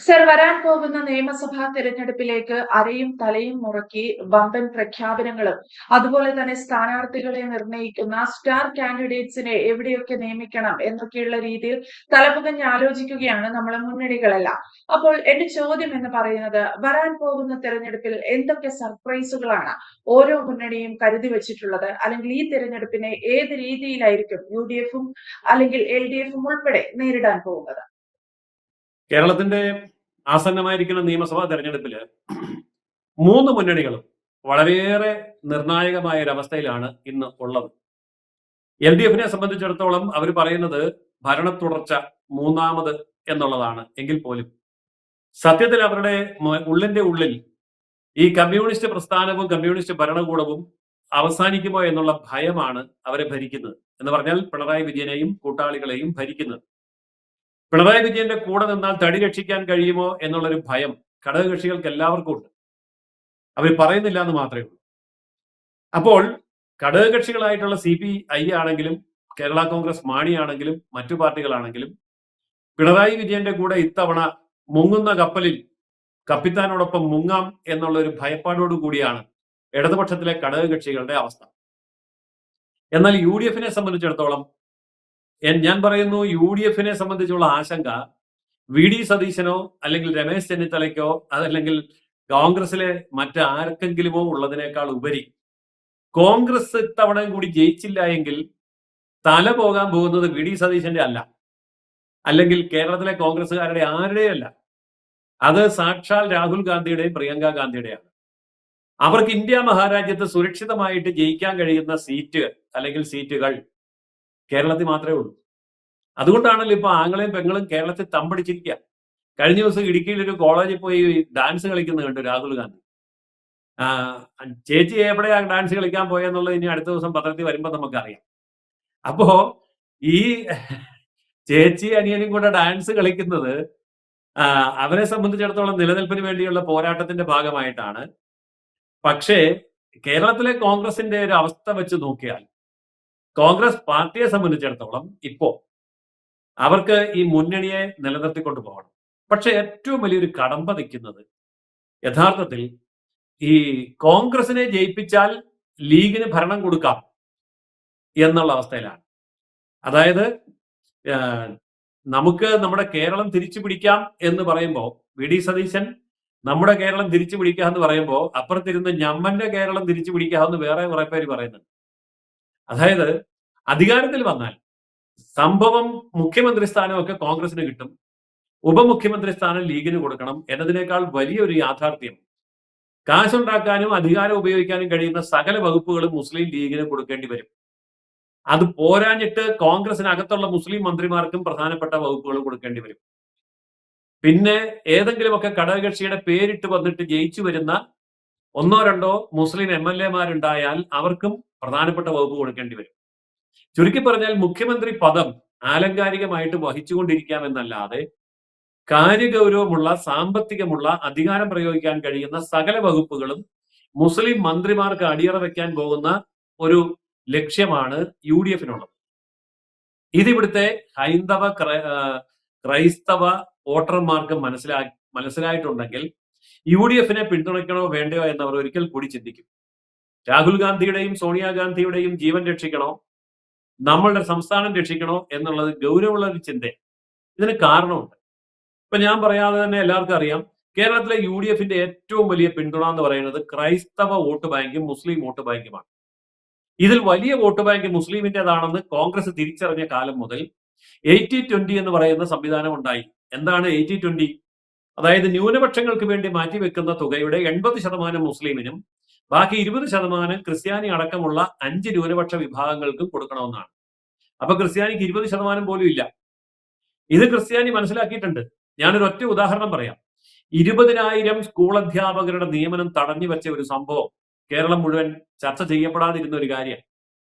Sir, വരാൻ പോകുന്ന നിയമസഭാ തെരഞ്ഞെടുപ്പിലേക്ക് അരയും തലയും മുറക്കി വമ്പൻ പ്രഖ്യാപനങ്ങളും അതുപോലെ തന്നെ സ്ഥാനാർത്ഥികളെ നിർണ്ണയിക്കുന്ന സ്റ്റാർ കാൻഡിഡേറ്റ്സിനെ എവിടെയൊക്കെ നിയമിക്കണം എന്നൊക്കെയുള്ള രീതിയിൽ തലപുകഞ്ഞ് ആലോചിക്കുകയാണ് നമ്മളെ മുന്നണികളെല്ലാം. അപ്പോൾ എന്റെ ചോദ്യം എന്ന് പറയുന്നത്, വരാൻ പോകുന്ന തെരഞ്ഞെടുപ്പിൽ എന്തൊക്കെ സർപ്രൈസുകളാണ് ഓരോ മുന്നണിയും കരുതി വെച്ചിട്ടുള്ളത്? അല്ലെങ്കിൽ ഈ തെരഞ്ഞെടുപ്പിനെ ഏത് രീതിയിലായിരിക്കും UDF-ഉം അല്ലെങ്കിൽ LDF-ഉം ഉൾപ്പെടെ നേരിടാൻ പോകുന്നത്? കേരളത്തിന്റെ ആസന്നമായിരിക്കുന്ന നിയമസഭാ തെരഞ്ഞെടുപ്പില് 3 മുന്നണികളും വളരെയേറെ നിർണായകമായ ഒരവസ്ഥയിലാണ് ഇന്ന് ഉള്ളത്. LDF-നെ സംബന്ധിച്ചിടത്തോളം അവർ പറയുന്നത് ഭരണ തുടർച്ച മൂന്നാമത് എന്നുള്ളതാണ്. എങ്കിൽ പോലും സത്യത്തിൽ അവരുടെ ഉള്ളിന്റെ ഉള്ളിൽ ഈ കമ്മ്യൂണിസ്റ്റ് പ്രസ്ഥാനവും കമ്മ്യൂണിസ്റ്റ് ഭരണകൂടവും അവസാനിക്കുമോ എന്നുള്ള ഭയമാണ് അവരെ ഭരിക്കുന്നത്. എന്ന് പറഞ്ഞാൽ പിണറായി വിജയനെയും കൂട്ടാളികളെയും ഭരിക്കുന്നത്. പിണറായി വിജയന്റെ കൂടെ നിന്നാൽ തടി രക്ഷിക്കാൻ കഴിയുമോ എന്നുള്ളൊരു ഭയം ഘടകകക്ഷികൾക്ക് എല്ലാവർക്കും ഉണ്ട്. അവർ പറയുന്നില്ല എന്ന് മാത്രമേ ഉള്ളൂ. അപ്പോൾ ഘടകകക്ഷികളായിട്ടുള്ള CPI ആണെങ്കിലും കേരള കോൺഗ്രസ് മാണി ആണെങ്കിലും മറ്റു പാർട്ടികളാണെങ്കിലും പിണറായി വിജയന്റെ കൂടെ ഇത്തവണ മുങ്ങുന്ന കപ്പലിൽ കപ്പിത്താനോടൊപ്പം മുങ്ങാം എന്നുള്ള ഒരു ഭയപ്പാടോടു കൂടിയാണ് ഇടതുപക്ഷത്തിലെ ഘടകകക്ഷികളുടെ അവസ്ഥ. എന്നാൽ UDF-നെ സംബന്ധിച്ചിടത്തോളം ഞാൻ പറയുന്നു, UDF-നെ സംബന്ധിച്ചുള്ള ആശങ്ക VD സതീശനോ അല്ലെങ്കിൽ രമേശ് ചെന്നിത്തലയ്ക്കോ അതല്ലെങ്കിൽ കോൺഗ്രസിലെ മറ്റാർക്കെങ്കിലുമോ ഉള്ളതിനേക്കാൾ ഉപരി കോൺഗ്രസ് ഇത്തവണയും കൂടി ജയിച്ചില്ല എങ്കിൽ തല പോകാൻ പോകുന്നത് VD സതീശന്റെ അല്ല, അല്ലെങ്കിൽ കേരളത്തിലെ കോൺഗ്രസ്സുകാരുടെ ആരുടെയും അല്ല. അത് സാക്ഷാൽ രാഹുൽ ഗാന്ധിയുടെയും പ്രിയങ്ക ഗാന്ധിയുടെയാണ്. അവർക്ക് ഇന്ത്യ മഹാരാജ്യത്ത് സുരക്ഷിതമായിട്ട് ജയിക്കാൻ കഴിയുന്ന സീറ്റ് അല്ലെങ്കിൽ സീറ്റുകൾ കേരളത്തിൽ മാത്രമേ ഉള്ളൂ. അതുകൊണ്ടാണല്ലോ ഇപ്പൊ ആങ്ങളെയും പെങ്ങളും കേരളത്തിൽ തമ്പടിച്ചിരിക്കുക. കഴിഞ്ഞ ദിവസം ഇടുക്കിയിൽ ഒരു കോളേജിൽ പോയി ഡാൻസ് കളിക്കുന്നത് കണ്ടു രാഹുൽ ഗാന്ധി. ചേച്ചി എവിടെയാ ഡാൻസ് കളിക്കാൻ പോയെന്നുള്ളത് ഇനി അടുത്ത ദിവസം പത്രത്തിൽ വരുമ്പോൾ നമുക്കറിയാം. അപ്പോ ഈ ചേച്ചി അനിയനും കൂടെ ഡാൻസ് കളിക്കുന്നത് അവരെ സംബന്ധിച്ചിടത്തോളം നിലനിൽപ്പിന് വേണ്ടിയുള്ള പോരാട്ടത്തിന്റെ ഭാഗമായിട്ടാണ്. പക്ഷേ കേരളത്തിലെ കോൺഗ്രസിന്റെ ഒരു അവസ്ഥ വെച്ച് നോക്കിയാൽ കോൺഗ്രസ് പാർട്ടിയെ സംബന്ധിച്ചിടത്തോളം ഇപ്പോ അവർക്ക് ഈ മുന്നണിയെ നിലനിർത്തിക്കൊണ്ട് പോകണം. പക്ഷെ ഏറ്റവും വലിയൊരു കടമ്പ നിൽക്കുന്നത് യഥാർത്ഥത്തിൽ ഈ കോൺഗ്രസിനെ ജയിപ്പിച്ചാൽ ലീഗിന് ഭരണം കൊടുക്കാം എന്നുള്ള അവസ്ഥയിലാണ്. അതായത് നമുക്ക് നമ്മുടെ കേരളം തിരിച്ചു പിടിക്കാം എന്ന് പറയുമ്പോൾ VD സതീശൻ നമ്മുടെ കേരളം തിരിച്ചു പിടിക്കാം എന്ന് പറയുമ്പോൾ അപ്പുറത്തിരുന്ന് ഞമ്മന്റെ കേരളം തിരിച്ചു പിടിക്കാമെന്ന് വേറെ കുറെ പേര് പറയുന്നുണ്ട്. അതായത് അധികാരത്തിൽ വന്നാൽ സംഭവം മുഖ്യമന്ത്രി സ്ഥാനമൊക്കെ കോൺഗ്രസിന് കിട്ടും, ഉപമുഖ്യമന്ത്രി സ്ഥാനം ലീഗിന് കൊടുക്കണം എന്നതിനേക്കാൾ വലിയൊരു യാഥാർത്ഥ്യം കാശുണ്ടാക്കാനും അധികാരം ഉപയോഗിക്കാനും കഴിയുന്ന സകല വകുപ്പുകളും മുസ്ലിം ലീഗിന് കൊടുക്കേണ്ടി വരും. അത് പോരാഞ്ഞിട്ട് കോൺഗ്രസിനകത്തുള്ള മുസ്ലിം മന്ത്രിമാർക്കും പ്രധാനപ്പെട്ട വകുപ്പുകൾ കൊടുക്കേണ്ടി വരും. പിന്നെ ഏതെങ്കിലുമൊക്കെ ഘടകകക്ഷിയുടെ പേരിട്ട് വന്നിട്ട് ജയിച്ചു വരുന്ന 1-2 മുസ്ലിം MLA-മാരുണ്ടായാൽ അവർക്കും പ്രധാനപ്പെട്ട വകുപ്പ് കൊടുക്കേണ്ടി വരും. ചുരുക്കി പറഞ്ഞാൽ മുഖ്യമന്ത്രി പദം ആലങ്കാരികമായിട്ട് വഹിച്ചുകൊണ്ടിരിക്കാമെന്നല്ലാതെ കാര്യഗൗരവമുള്ള സാമ്പത്തികമുള്ള അധികാരം പ്രയോഗിക്കാൻ കഴിയുന്ന സകല വകുപ്പുകളും മുസ്ലിം മന്ത്രിമാർക്ക് അടിയറ വെക്കാൻ പോകുന്ന ഒരു ലക്ഷ്യമാണ് UDF-നുള്ളത്. ഇതിവിടുത്തെ ഹൈന്ദവ ക്രൈസ്തവ വോട്ടർമാർക്ക് മനസ്സിലായിട്ടുണ്ടെങ്കിൽ UDF-നെ പിന്തുണയ്ക്കണോ വേണ്ടയോ എന്നവർ ഒരിക്കൽ കൂടി ചിന്തിക്കും. രാഹുൽ ഗാന്ധിയുടെയും സോണിയാഗാന്ധിയുടെയും ജീവൻ രക്ഷിക്കണോ, നമ്മളുടെ സംസ്ഥാനം രക്ഷിക്കണോ എന്നുള്ളത് ഗൗരവമുള്ള ഒരു ചിന്തയാണ്. ഇതിന് കാരണമുണ്ട്. ഇപ്പൊ ഞാൻ പറയാതെ തന്നെ എല്ലാവർക്കും അറിയാം, കേരളത്തിലെ UDF-ന്റെ ഏറ്റവും വലിയ പിന്തുണ എന്ന് പറയുന്നത് ക്രൈസ്തവ വോട്ട് ബാങ്കും മുസ്ലിം വോട്ട് ബാങ്കുമാണ്. ഇതിൽ വലിയ വോട്ട് ബാങ്ക് മുസ്ലിമിന്റേതാണെന്ന് കോൺഗ്രസ് തിരിച്ചറിഞ്ഞ കാലം മുതൽ 80-20 എന്ന് പറയുന്ന സംവിധാനം ഉണ്ടായി. എന്താണ് 80-20? അതായത് ന്യൂനപക്ഷങ്ങൾക്ക് വേണ്ടി മാറ്റിവെക്കുന്ന തുകയുടെ 80% മുസ്ലിമിനും ബാക്കി 20% ക്രിസ്ത്യാനി അടക്കമുള്ള 5 ന്യൂനപക്ഷ വിഭാഗങ്ങൾക്കും കൊടുക്കണമെന്നാണ്. അപ്പൊ ക്രിസ്ത്യാനിക്ക് 20% പോലും ഇല്ല. ഇത് ക്രിസ്ത്യാനി മനസ്സിലാക്കിയിട്ടുണ്ട്. ഞാനൊരു ഒറ്റ ഉദാഹരണം പറയാം. 20,000 സ്കൂൾ അധ്യാപകരുടെ നിയമനം തടഞ്ഞു വെച്ച ഒരു സംഭവം കേരളം മുഴുവൻ ചർച്ച ചെയ്യപ്പെടാതിരുന്ന ഒരു കാര്യം.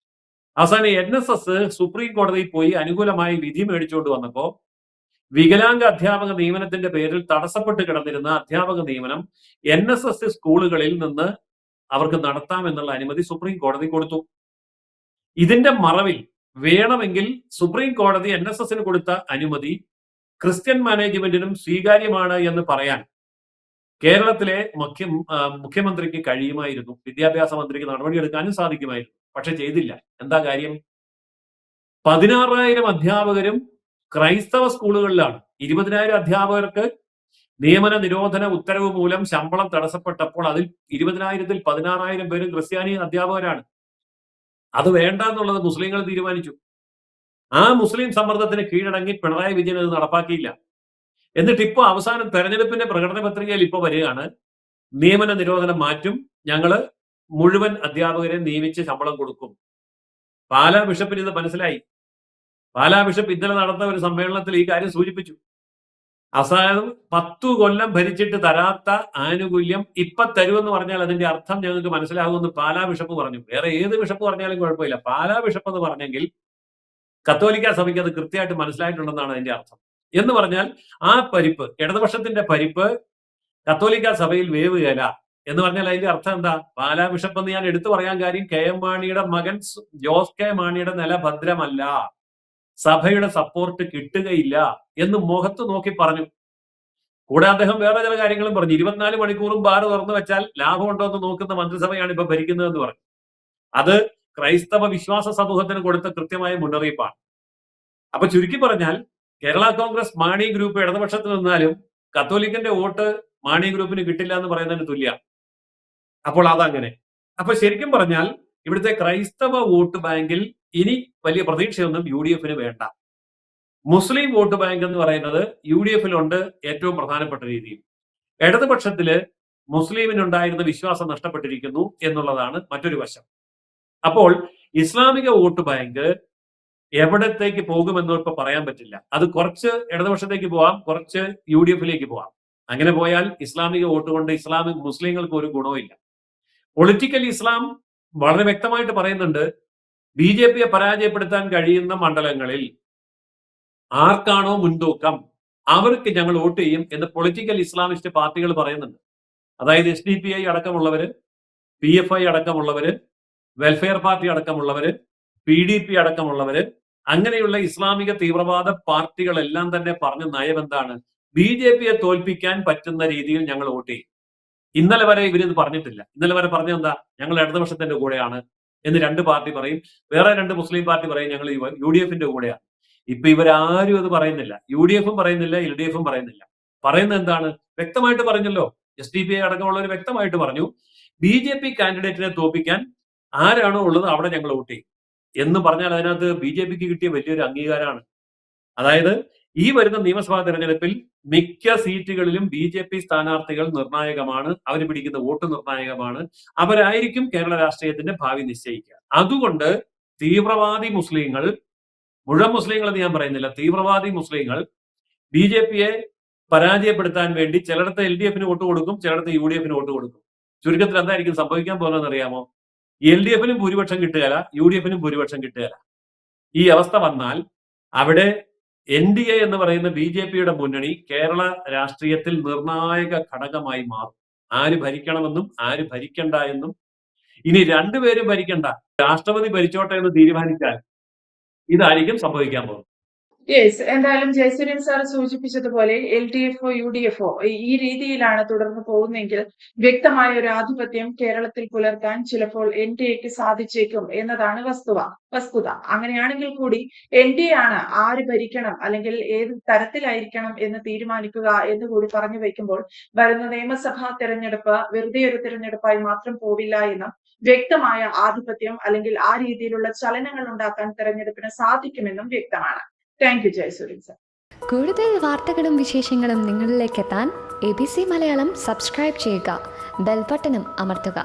അവസാനം NSS സുപ്രീം കോടതിയിൽ പോയി അനുകൂലമായി വിധി മേടിച്ചുകൊണ്ട് വന്നപ്പോ വികലാംഗ അധ്യാപക നിയമനത്തിന്റെ പേരിൽ തടസ്സപ്പെട്ട് കിടന്നിരുന്ന അധ്യാപക നിയമനം NSS സ്കൂളുകളിൽ നിന്ന് അവർക്ക് നടത്താമെന്നുള്ള അനുമതി സുപ്രീം കോടതി കൊടുത്തു. ഇതിന്റെ മറവിൽ വേണമെങ്കിൽ സുപ്രീം കോടതി NSS-ന് കൊടുത്ത അനുമതി ക്രിസ്ത്യൻ മാനേജ്മെന്റിനും സ്വീകാര്യമാണ് എന്ന് പറയാൻ കേരളത്തിലെ മുഖ്യമന്ത്രിക്ക് കഴിയുമായിരുന്നു, വിദ്യാഭ്യാസ മന്ത്രിക്ക് നടപടിയെടുക്കാനും സാധിക്കുമായിരുന്നു. പക്ഷെ ചെയ്തില്ല. എന്താ കാര്യം? 16,000 അധ്യാപകരും ക്രൈസ്തവ സ്കൂളുകളിലാണ്. 20,000 അധ്യാപകർക്ക് നിയമന നിരോധന ഉത്തരവ് മൂലം ശമ്പളം തടസ്സപ്പെട്ടപ്പോൾ അതിൽ 20,000-ൽ 16,000 പേരും ക്രിസ്ത്യാനി അധ്യാപകരാണ്. അത് വേണ്ട എന്നുള്ളത് മുസ്ലിങ്ങൾ തീരുമാനിച്ചു. ആ മുസ്ലിം സമ്മർദ്ദത്തിന് കീഴടങ്ങി പിണറായി വിജയൻ അത് നടപ്പാക്കിയില്ല. എന്നിട്ട് ഇപ്പൊ അവസാനം തെരഞ്ഞെടുപ്പിന്റെ പ്രകടന പത്രികയിൽ ഇപ്പൊ വരികയാണ്, നിയമന നിരോധനം മാറ്റും, ഞങ്ങള് മുഴുവൻ അധ്യാപകരെ നിയമിച്ച് ശമ്പളം കൊടുക്കും. പാലാ ബിഷപ്പിന് ഇത് മനസ്സിലായി. പാലാ ബിഷപ്പ് ഇന്നലെ നടന്ന ഒരു സമ്മേളനത്തിൽ ഈ കാര്യം സൂചിപ്പിച്ചു. അതായത് 10 കൊല്ലം ഭരിച്ചിട്ട് തരാത്ത ആനുകൂല്യം ഇപ്പൊ തരുമെന്ന് പറഞ്ഞാൽ അതിന്റെ അർത്ഥം ഞങ്ങൾക്ക് മനസ്സിലാകുമെന്ന് പാലാ ബിഷപ്പ് പറഞ്ഞു. വേറെ ഏത് ബിഷപ്പ് പറഞ്ഞാലും കുഴപ്പമില്ല. പാലാ ബിഷപ്പ് എന്ന് പറഞ്ഞെങ്കിൽ കത്തോലിക്ക സഭയ്ക്ക് അത് കൃത്യമായിട്ട് മനസ്സിലായിട്ടുണ്ടെന്നാണ് അതിന്റെ അർത്ഥം. എന്ന് പറഞ്ഞാൽ ആ പരിപ്പ്, ഇടതുപക്ഷത്തിന്റെ പരിപ്പ് കത്തോലിക്ക സഭയിൽ വേവുകയില്ല എന്ന് പറഞ്ഞാൽ അതിന്റെ അർത്ഥം എന്താ? പാലാ ബിഷപ്പ് എന്ന് ഞാൻ എടുത്തു പറയാൻ കാര്യം KM മാണിയുടെ മകൻ ജോസ് കെ മാണിയുടെ നില ഭദ്രമല്ല, സഭയുടെ സപ്പോർട്ട് കിട്ടുകയില്ല എന്ന് മുഖത്ത് നോക്കി പറഞ്ഞു. കൂടെ അദ്ദേഹം വേറെ ചില കാര്യങ്ങളും പറഞ്ഞു. 24 മണിക്കൂറും ബാർ തുറന്നു വെച്ചാൽ ലാഭമുണ്ടോ എന്ന് നോക്കുന്ന മന്ത്രിസഭയാണ് ഇപ്പൊ ഭരിക്കുന്നതെന്ന് പറഞ്ഞു. അത് ക്രൈസ്തവ വിശ്വാസ സമൂഹത്തിന് കൊടുത്ത കൃത്യമായ മുന്നറിയിപ്പാണ്. അപ്പൊ ചുരുക്കി പറഞ്ഞാൽ കേരള കോൺഗ്രസ് മാണി ഗ്രൂപ്പ് ഇടതുപക്ഷത്ത് നിന്നാലും കത്തോലിക്കന്റെ വോട്ട് മാണി ഗ്രൂപ്പിന് കിട്ടില്ല എന്ന് പറയുന്നതിന് തുല്യമാണ്. അപ്പോൾ അതങ്ങനെ. അപ്പൊ ശരിക്കും പറഞ്ഞാൽ ഇവിടുത്തെ ക്രൈസ്തവ വോട്ട് ബാങ്കിൽ ഇനി വലിയ പ്രതീക്ഷയൊന്നും UDF-ന് വേണ്ട. മുസ്ലിം വോട്ട് ബാങ്ക് എന്ന് പറയുന്നത് UDF-ലുണ്ട് ഏറ്റവും പ്രധാനപ്പെട്ട രീതിയിൽ. ഇടതുപക്ഷത്തില് മുസ്ലിമിനുണ്ടായിരുന്ന വിശ്വാസം നഷ്ടപ്പെട്ടിരിക്കുന്നു എന്നുള്ളതാണ് മറ്റൊരു വശം. അപ്പോൾ ഇസ്ലാമിക വോട്ട് ബാങ്ക് എവിടത്തേക്ക് പോകുമെന്ന് ഇപ്പൊ പറയാൻ പറ്റില്ല. അത് കുറച്ച് ഇടതുപക്ഷത്തേക്ക് പോവാം, കുറച്ച് UDF-ലേക്ക് പോവാം. അങ്ങനെ പോയാൽ ഇസ്ലാമിക വോട്ട് കൊണ്ട് മുസ്ലിങ്ങൾക്ക് ഒരു ഗുണവുമില്ല. പൊളിറ്റിക്കൽ ഇസ്ലാം വളരെ വ്യക്തമായിട്ട് പറയുന്നുണ്ട്, BJP-യെ പരാജയപ്പെടുത്താൻ കഴിയുന്ന മണ്ഡലങ്ങളിൽ ആർക്കാണോ മുൻതൂക്കം അവർക്ക് ഞങ്ങൾ വോട്ട് ചെയ്യും എന്ന് പൊളിറ്റിക്കൽ ഇസ്ലാമിസ്റ്റ് പാർട്ടികൾ പറയുന്നുണ്ട്. അതായത് SDPI അടക്കമുള്ളവര്, PFI അടക്കമുള്ളവര്, വെൽഫെയർ പാർട്ടി അടക്കമുള്ളവര്, PDP അടക്കമുള്ളവര്, അങ്ങനെയുള്ള ഇസ്ലാമിക തീവ്രവാദ പാർട്ടികളെല്ലാം തന്നെ പറഞ്ഞ നയം എന്താണ്? BJP-യെ തോൽപ്പിക്കാൻ പറ്റുന്ന രീതിയിൽ ഞങ്ങൾ വോട്ട് ചെയ്യും. ഇന്നലെ വരെ ഇവരിത് പറഞ്ഞിട്ടില്ല. ഇന്നലെ വരെ പറഞ്ഞെന്താ? ഞങ്ങൾ ഇടതുപക്ഷത്തിന്റെ കൂടെയാണ് എന്ന് 2 പാർട്ടി പറയും, വേറെ 2 മുസ്ലിം പാർട്ടി പറയും ഞങ്ങൾ UDF-ന്റെ കൂടെയാണ്. ഇപ്പൊ ഇവരാരും അത് പറയുന്നില്ല. UDF-ഉം പറയുന്നില്ല, LDF-ഉം പറയുന്നില്ല. പറയുന്നത് എന്താണ്? വ്യക്തമായിട്ട് പറഞ്ഞല്ലോ. SDPI അടക്കമുള്ളവർ വ്യക്തമായിട്ട് പറഞ്ഞു, BJP കാൻഡിഡേറ്റിനെ തോൽപ്പിക്കാൻ ആരാണോ ഉള്ളത് അവിടെ ഞങ്ങൾ വോട്ട് ചെയ്യും എന്ന് പറഞ്ഞാൽ അതിനകത്ത് BJP-ക്ക് കിട്ടിയ വലിയൊരു അംഗീകാരമാണ്. അതായത് ഈ വരുന്ന നിയമസഭാ തെരഞ്ഞെടുപ്പിൽ മിക്ക സീറ്റുകളിലും BJP സ്ഥാനാർത്ഥികൾ നിർണായകമാണ്, അവർ പിടിക്കുന്ന വോട്ട് നിർണായകമാണ്, അവരായിരിക്കും കേരള രാഷ്ട്രീയത്തിന്റെ ഭാവി നിശ്ചയിക്കുക. അതുകൊണ്ട് തീവ്രവാദി മുസ്ലിങ്ങൾ, മുഴുവൻ മുസ്ലിങ്ങൾ എന്ന് ഞാൻ പറയുന്നില്ല, തീവ്രവാദി മുസ്ലിങ്ങൾ BJP-യെ പരാജയപ്പെടുത്താൻ വേണ്ടി ചിലയിടത്ത് LDF-ന് വോട്ട് കൊടുക്കും, ചിലയിടത്ത് UDF-ന് വോട്ട് കൊടുക്കും. ചുരുക്കത്തിൽ എന്തായിരിക്കും സംഭവിക്കാൻ പോകുന്നതെന്ന് അറിയാമോ? LDF-നും ഭൂരിപക്ഷം കിട്ടുകയില്ല, UDF-നും ഭൂരിപക്ഷം കിട്ടുകയില്ല. ഈ അവസ്ഥ വന്നാൽ അവിടെ NDA എന്ന് പറയുന്ന BJP-യുടെ മുന്നണി കേരള രാഷ്ട്രീയത്തിൽ നിർണായക ഘടകമായി മാറും. ആര് ഭരിക്കണമെന്നും ആര് ഭരിക്കണ്ട എന്നും, ഇനി 2 പേരും ഭരിക്കണ്ട, രാഷ്ട്രപതി ഭരിച്ചോട്ടെ എന്ന് തീരുമാനിച്ചാൽ ഇതായിരിക്കും സംഭവിക്കാൻ പോകുന്നത്. യെസ്, എന്തായാലും ജയസൂര്യൻ സാർ സൂചിപ്പിച്ചതുപോലെ LDF-ഓ UDF-ഓ ഈ രീതിയിലാണ് തുടർന്ന് പോകുന്നതെങ്കിൽ വ്യക്തമായ ഒരു ആധിപത്യം കേരളത്തിൽ പുലർത്താൻ ചിലപ്പോൾ NDA-ക്ക് സാധിച്ചേക്കും എന്നതാണ് വസ്തുത. അങ്ങനെയാണെങ്കിൽ കൂടി NDA ആണ് ആര് ഭരിക്കണം അല്ലെങ്കിൽ ഏത് തരത്തിലായിരിക്കണം എന്ന് തീരുമാനിക്കുക എന്ന് കൂടി പറഞ്ഞു വെക്കുമ്പോൾ വരുന്ന നിയമസഭാ തെരഞ്ഞെടുപ്പ് വെറുതെ ഒരു തെരഞ്ഞെടുപ്പായി മാത്രം പോവില്ല എന്നും വ്യക്തമായ ആധിപത്യം അല്ലെങ്കിൽ ആ രീതിയിലുള്ള ചലനങ്ങൾ ഉണ്ടാക്കാൻ തെരഞ്ഞെടുപ്പിന് സാധിക്കുമെന്നും വ്യക്തമാണ്. Thank you Jayasuryan sir. കൂടുതൽ വാർത്തകളും വിശേഷങ്ങളും നിങ്ങളിലേക്ക് എത്താൻ ABC മലയാളം സബ്സ്ക്രൈബ് ചെയ്യുക, ബെൽ ബട്ടണും അമർത്തുക.